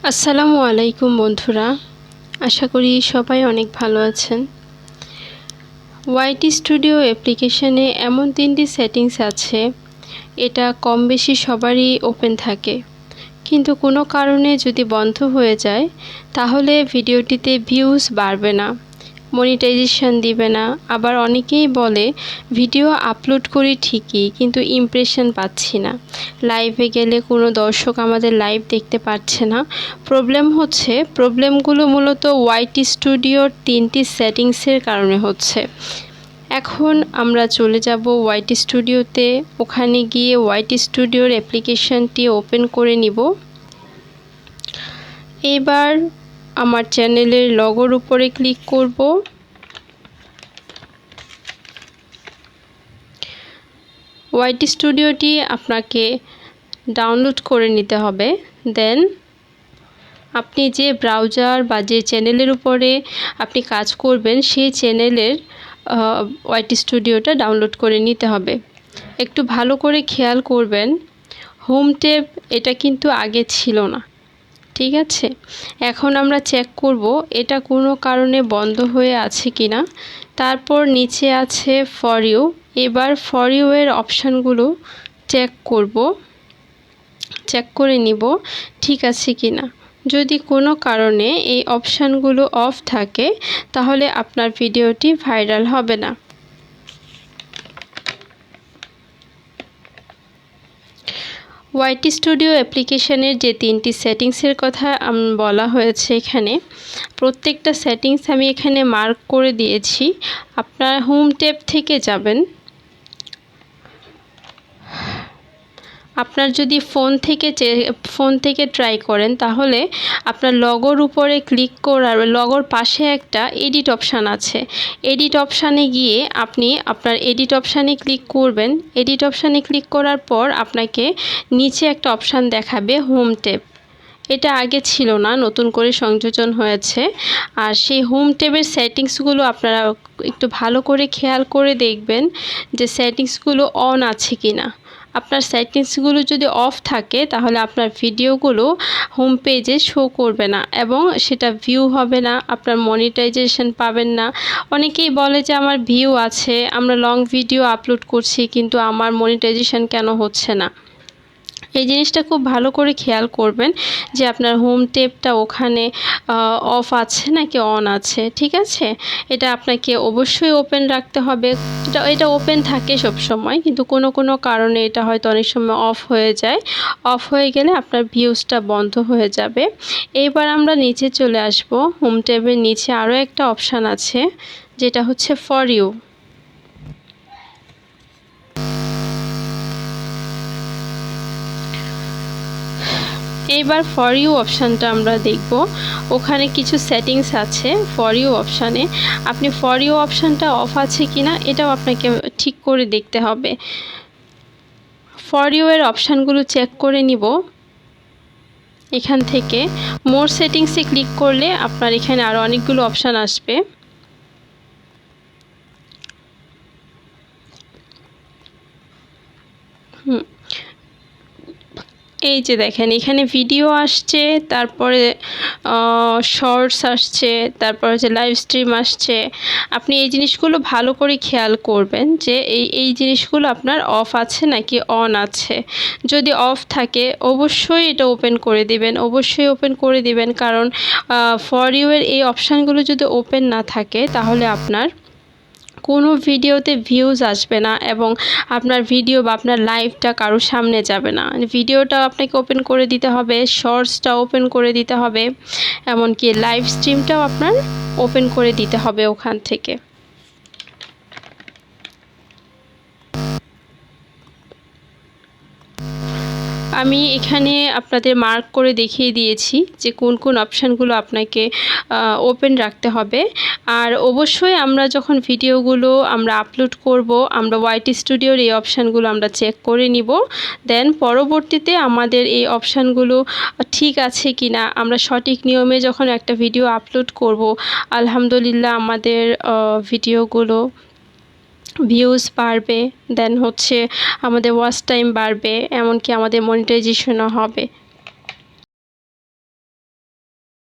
আসসালামু আলাইকুম বন্ধুরা, আশা করি সবাই অনেক ভালো আছেন। ওয়াইটি স্টুডিও অ্যাপ্লিকেশনে এমন 3টি সেটিংস আছে, এটা কম বেশি সবারই ওপেন থাকে, কিন্তু কোনো কারণে যদি বন্ধ হয়ে যায় তাহলে ভিডিওটিতে ভিউজ বাড়বে না, মনিটাইজেশন দিবে না। আবার অনেকেই বলে ভিডিও আপলোড করি ঠিকই, কিন্তু ইমপ্রেশন পাচ্ছি না, লাইভে গেলে কোনো দর্শক আমাদের লাইভ দেখতে পাচ্ছে না। প্রবলেমগুলো মূলত ওয়াইটি স্টুডিওর 3টি সেটিংসের কারণে হচ্ছে। এখন আমরা চলে যাব ওয়াইটি স্টুডিওতে। ওখানে গিয়ে ওয়াইটি স্টুডিওর অ্যাপ্লিকেশনটি ওপেন করে নিব। এবার আমার চ্যানেলের লোগোর উপরে ক্লিক করব। ওয়াইটি স্টুডিওটি আপনাকে ডাউনলোড করে নিতে হবে। দেন আপনি যে ব্রাউজার বা যে চ্যানেলের উপরে আপনি কাজ করবেন সেই চ্যানেলের ওয়াইটি স্টুডিওটা ডাউনলোড করে নিতে হবে। একটু ভালো করে খেয়াল করবেন, হোম ট্যাব এটা কিন্তু আগে ছিল না, ঠিক আছে? এখন আমরা চেক করব এটা কোনো কারণে বন্ধ হয়ে আছে কিনা। তারপর নিচে আছে ফর ইউ। এবার ফর ইউ এর অপশানগুলো চেক করে নিব ঠিক আছে কিনা। যদি কোনো কারণে এই অপশানগুলো অফ থাকে তাহলে আপনার ভিডিওটি ভাইরাল হবে না। ওয়াইটি স্টুডিও অ্যাপ্লিকেশনের যে 3টি সেটিংসের কথা বলা হয়েছে, এখানে প্রত্যেকটা সেটিংস আমি এখানে মার্ক করে দিয়েছি। আপনার হোম ট্যাব থেকে যাবেন। আপনার যদি ফোন থেকে ট্রাই করেন তাহলে আপনার লগোর উপরে ক্লিক করার লগোর পাশে একটা এডিট অপশান আছে। এডিট অপশানে গিয়ে আপনি আপনার এডিট অপশানে ক্লিক করবেন। এডিট অপশানে ক্লিক করার পর আপনাকে নিচে একটা অপশান দেখাবে হোম ট্যাব। এটা আগে ছিল না, নতুন করে সংযোজন হয়েছে। আর সেই হোম ট্যাবের সেটিংসগুলো আপনারা একটু ভালো করে খেয়াল করে দেখবেন যে সেটিংসগুলো অন আছে কিনা। আপনার সেটিংসগুলো যদি অফ থাকে তাহলে আপনার ভিডিওগুলো হোম পেজে শো করবে না এবং সেটা ভিউ হবে না, আপনার মনিটাইজেশন পাবেন না। অনেকেই বলে যে আমার ভিউ আছে, আমরা লং ভিডিও আপলোড করছি, কিন্তু আমার মনিটাইজেশন কেন হচ্ছে না। এই জিনিসটা খুব ভালো করে খেয়াল করবেন যে আপনার হোম ট্যাবটা ওখানে অফ আছে নাকি অন আছে, ঠিক আছে? এটা আপনাকে অবশ্যই ওপেন রাখতে হবে। এটা ওপেন থাকে সব সময়, কিন্তু কোনো কারণে এটা হয়তো অনেক সময় অফ হয়ে যায়। অফ হয়ে গেলে আপনার ভিউজটা বন্ধ হয়ে যাবে। এইবার আমরা নিচে চলে আসব। হোম ট্যাবের নিচে আরও একটা অপশান আছে, যেটা হচ্ছে ফর ইউ। এইবার ফর ইউ অপশানটা আমরা দেখব। ওখানে কিছু সেটিংস আছে ফর ইউ অপশানে। আপনি ফর ইউ অপশানটা অফ আছে কিনা এটাও আপনাকে ঠিক করে দেখতে হবে। ফর ইউ এর অপশানগুলো চেক করে নিব। এখান থেকে মোর সেটিংসে ক্লিক করলে আপনার এখানে আরও অনেকগুলো অপশান আসবে। এই যে দেখেন, এখানে ভিডিও আসছে, তারপরে শর্টস আসছে, তারপরে যে লাইভ স্ট্রিম আসছে। আপনি এই জিনিসগুলো ভালো করে খেয়াল করবেন যে এই জিনিসগুলো আপনার অফ আছে নাকি অন আছে। যদি অফ থাকে অবশ্যই এটা ওপেন করে দিবেন, কারণ ফর ইউ এর এই অপশানগুলো যদি ওপেন না থাকে তাহলে আপনার কোনো ভিডিওতে ভিউজ আসবে না এবং আপনার ভিডিও বা আপনার লাইভটা কারোর সামনে যাবে না। ভিডিওটাও আপনাকে ওপেন করে দিতে হবে, শর্টসটা ওপেন করে দিতে হবে, এমনকি লাইভ স্ট্রিমটাও আপনার ওপেন করে দিতে হবে ওখান থেকে। আমি এখানে আপনাদের মার্ক করে দেখিয়ে দিয়েছি যে কোন অপশানগুলো আপনাকে ওপেন রাখতে হবে। আর অবশ্যই আমরা যখন ভিডিওগুলো আমরা আপলোড করব, আমরা ওয়াইটি স্টুডিওর এই অপশানগুলো আমরা চেক করে নিব। দেন পরবর্তীতে আমাদের এই অপশানগুলো ঠিক আছে কিনা, আমরা সঠিক নিয়মে যখন একটা ভিডিও আপলোড করব, আলহামদুলিল্লাহ আমাদের ভিডিওগুলো ভিউজ বাড়বে, দেন হচ্ছে আমাদের ওয়াচ টাইম বাড়বে, এমনকি আমাদের মনিটাইজেশনও হবে।